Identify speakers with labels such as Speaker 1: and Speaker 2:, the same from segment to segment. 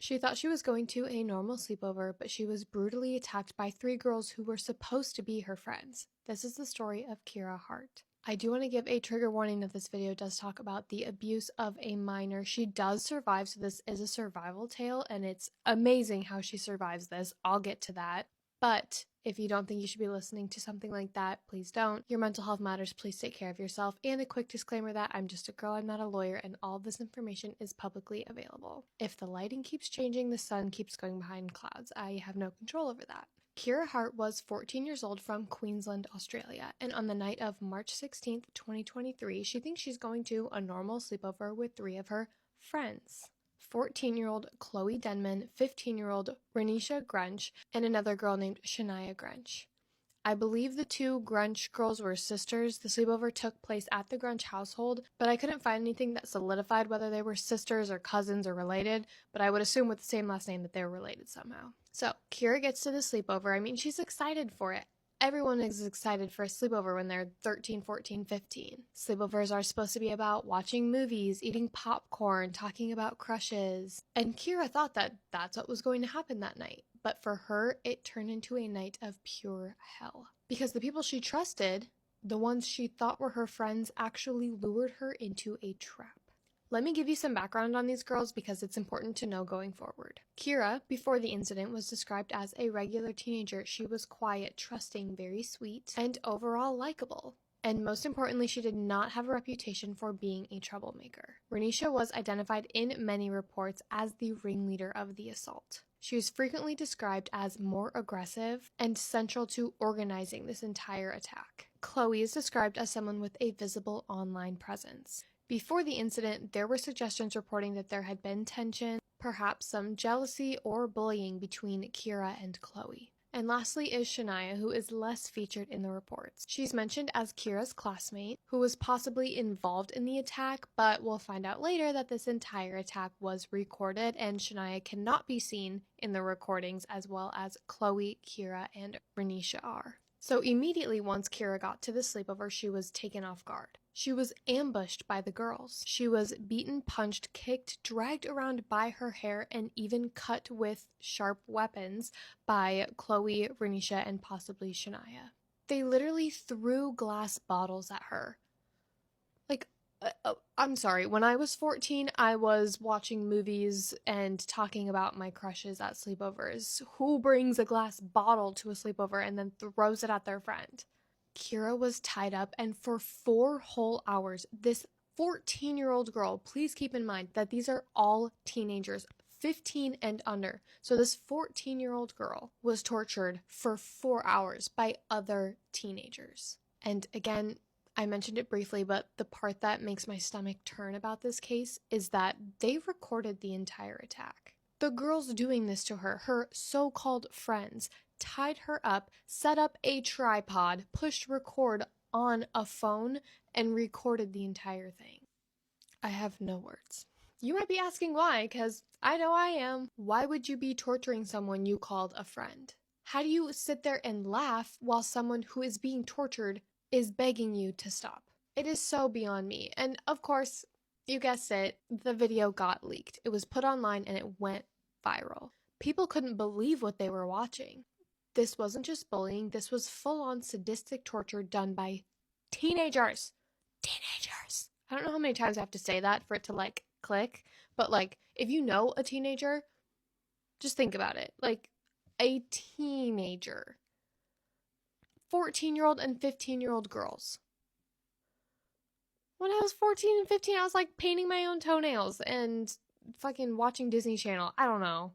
Speaker 1: She thought she was going to a normal sleepover, but she was brutally attacked by 3 girls who were supposed to be her friends. This is the story of Kirra Hart. I do want to give a trigger warning that this video does talk about the abuse of a minor. She does survive, so this is a survival tale, and it's amazing how she survives this. I'll get to that. But if you don't think you should be listening to something like that, please don't. Your mental health matters. Please take care of yourself. And a quick disclaimer that I'm just a girl, I'm not a lawyer, and all this information is publicly available. If the lighting keeps changing, the sun keeps going behind clouds. I have no control over that. Kirra Hart was 14 years old from Queensland, Australia, and on the night of March 16th, 2023, she thinks she's going to a normal sleepover with 3 of her friends. 14-year-old Chloe Denman, 15-year-old Renisha Grunch, and another girl named Shania Grunch. I believe the 2 Grunch girls were sisters. The sleepover took place at the Grunch household, but I couldn't find anything that solidified whether they were sisters or cousins or related, but I would assume with the same last name that they were related somehow. So, Kirra gets to the sleepover. I mean, she's excited for it. Everyone is excited for a sleepover when they're 13, 14, 15. Sleepovers are supposed to be about watching movies, eating popcorn, talking about crushes. And Kirra thought that that's what was going to happen that night. But for her, it turned into a night of pure hell. Because the people she trusted, the ones she thought were her friends, actually lured her into a trap. Let me give you some background on these girls because it's important to know going forward. Kirra, before the incident, was described as a regular teenager. She was quiet, trusting, very sweet, and overall likable. And most importantly, she did not have a reputation for being a troublemaker. Renisha was identified in many reports as the ringleader of the assault. She was frequently described as more aggressive and central to organizing this entire attack. Chloe is described as someone with a visible online presence. Before the incident, there were suggestions reporting that there had been tension, perhaps some jealousy or bullying between Kirra and Chloe. And lastly is Shania, who is less featured in the reports. She's mentioned as Kira's classmate, who was possibly involved in the attack, but we'll find out later that this entire attack was recorded and Shania cannot be seen in the recordings as well as Chloe, Kirra, and Renisha are. So immediately once Kirra got to the sleepover, she was taken off guard. She was ambushed by the girls. She was beaten, punched, kicked, dragged around by her hair, and even cut with sharp weapons by Chloe, Renisha, and possibly Shania. They literally threw glass bottles at her. I'm sorry, when I was 14, I was watching movies and talking about my crushes at sleepovers. Who brings a glass bottle to a sleepover and then throws it at their friend? Kirra was tied up, and for 4 whole hours, this 14-year-old girl, please keep in mind that these are all teenagers, 15 and under. So this 14-year-old girl was tortured for 4 hours by other teenagers. And again, I mentioned it briefly, but the part that makes my stomach turn about this case is that they recorded the entire attack. The girls doing this to her, her so-called friends, tied her up, set up a tripod, pushed record on a phone, and recorded the entire thing. I have no words. You might be asking why, because I know I am. Why would you be torturing someone you called a friend? How do you sit there and laugh while someone who is being tortured is begging you to stop? It is so beyond me. And of course, you guessed it, the video got leaked. It was put online and it went viral. People couldn't believe what they were watching. This wasn't just bullying, this was full-on sadistic torture done by teenagers. Teenagers! I don't know how many times I have to say that for it to, click, but, if you know a teenager, just think about it. A teenager. 14-year-old and 15-year-old girls. When I was 14 and 15, I was, painting my own toenails and fucking watching Disney Channel. I don't know.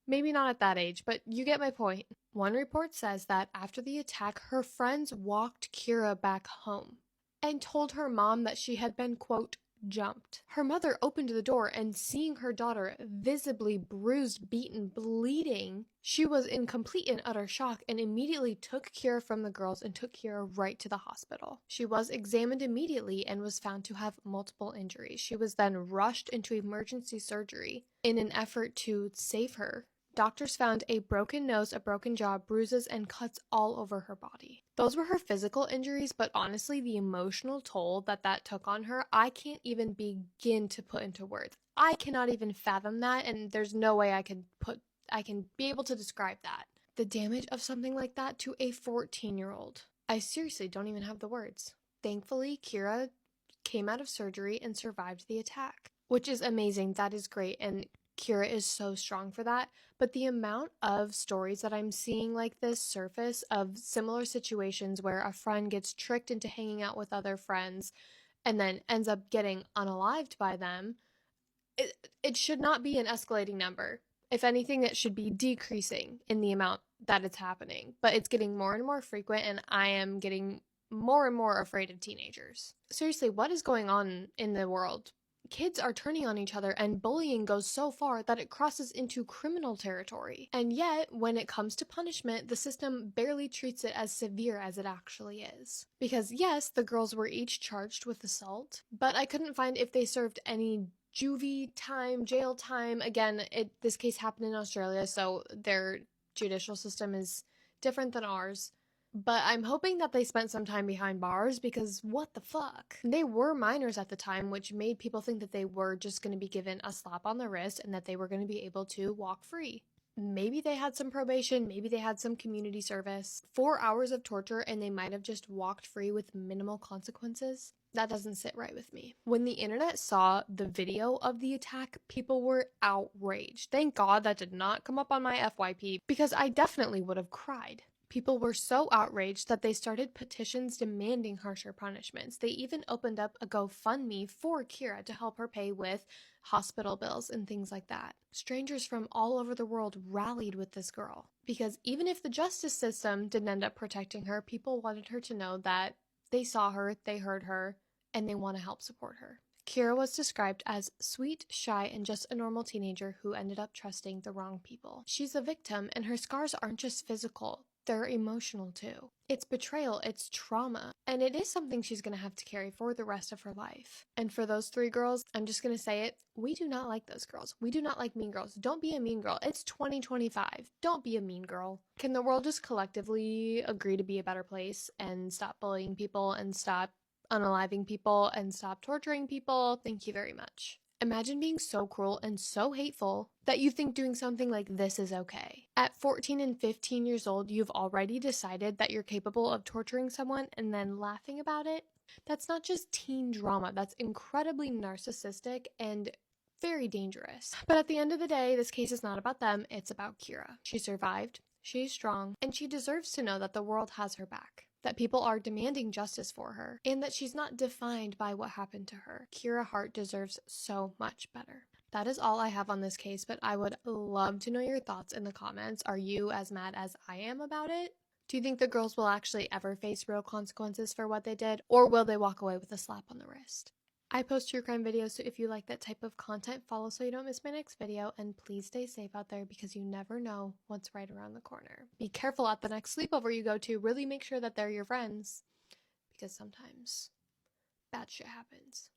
Speaker 1: Maybe not at that age, but you get my point. One report says that after the attack, her friends walked Kirra back home and told her mom that she had been, quote, jumped. Her mother opened the door and seeing her daughter visibly bruised, beaten, bleeding, she was in complete and utter shock and immediately took Kirra from the girls and took Kirra right to the hospital. She was examined immediately and was found to have multiple injuries. She was then rushed into emergency surgery in an effort to save her. Doctors found a broken nose, a broken jaw, bruises, and cuts all over her body. Those were her physical injuries, but honestly, the emotional toll that took on her, I can't even begin to put into words. I cannot even fathom that, and there's no way I can be able to describe that. The damage of something like that to a 14-year-old. I seriously don't even have the words. Thankfully, Kirra came out of surgery and survived the attack, which is amazing. That is great, and Kirra is so strong for that. But the amount of stories that I'm seeing like this surface of similar situations where a friend gets tricked into hanging out with other friends and then ends up getting unalived by them, it should not be an escalating number. If anything, it should be decreasing in the amount that it's happening. But it's getting more and more frequent, and I am getting more and more afraid of teenagers. Seriously, what is going on in the world? Kids are turning on each other, and bullying goes so far that it crosses into criminal territory. And yet, when it comes to punishment, the system barely treats it as severe as it actually is. Because yes, the girls were each charged with assault, but I couldn't find if they served any juvie time, jail time. Again, this case happened in Australia, so their judicial system is different than ours. But I'm hoping that they spent some time behind bars, because what the fuck? They were minors at the time, which made people think that they were just going to be given a slap on the wrist and that they were going to be able to walk free. Maybe they had some probation, maybe they had some community service. 4 hours of torture and they might have just walked free with minimal consequences. That doesn't sit right with me. When the internet saw the video of the attack, people were outraged. Thank God that did not come up on my FYP, because I definitely would have cried. People were so outraged that they started petitions demanding harsher punishments. They even opened up a GoFundMe for Kirra to help her pay with hospital bills and things like that. Strangers from all over the world rallied with this girl, because even if the justice system didn't end up protecting her, people wanted her to know that they saw her, they heard her, and they want to help support her. Kirra was described as sweet, shy, and just a normal teenager who ended up trusting the wrong people. She's a victim, and her scars aren't just physical. They're emotional too. It's betrayal, it's trauma, and it is something she's going to have to carry for the rest of her life. And for those 3 girls, I'm just going to say it, we do not like those girls. We do not like mean girls. Don't be a mean girl. It's 2025. Don't be a mean girl. Can the world just collectively agree to be a better place and stop bullying people and stop unaliving people and stop torturing people? Thank you very much. Imagine being so cruel and so hateful that you think doing something like this is okay. At 14 and 15 years old, you've already decided that you're capable of torturing someone and then laughing about it? That's not just teen drama, that's incredibly narcissistic and very dangerous. But at the end of the day, this case is not about them, it's about Kirra. She survived, she's strong, and she deserves to know that the world has her back, that people are demanding justice for her, and that she's not defined by what happened to her. Kirra Hart deserves so much better. That is all I have on this case, but I would love to know your thoughts in the comments. Are you as mad as I am about it? Do you think the girls will actually ever face real consequences for what they did, or will they walk away with a slap on the wrist? I post true crime videos, so if you like that type of content, follow so you don't miss my next video, and please stay safe out there because you never know what's right around the corner. Be careful at the next sleepover you go to. Really make sure that they're your friends, because sometimes bad shit happens.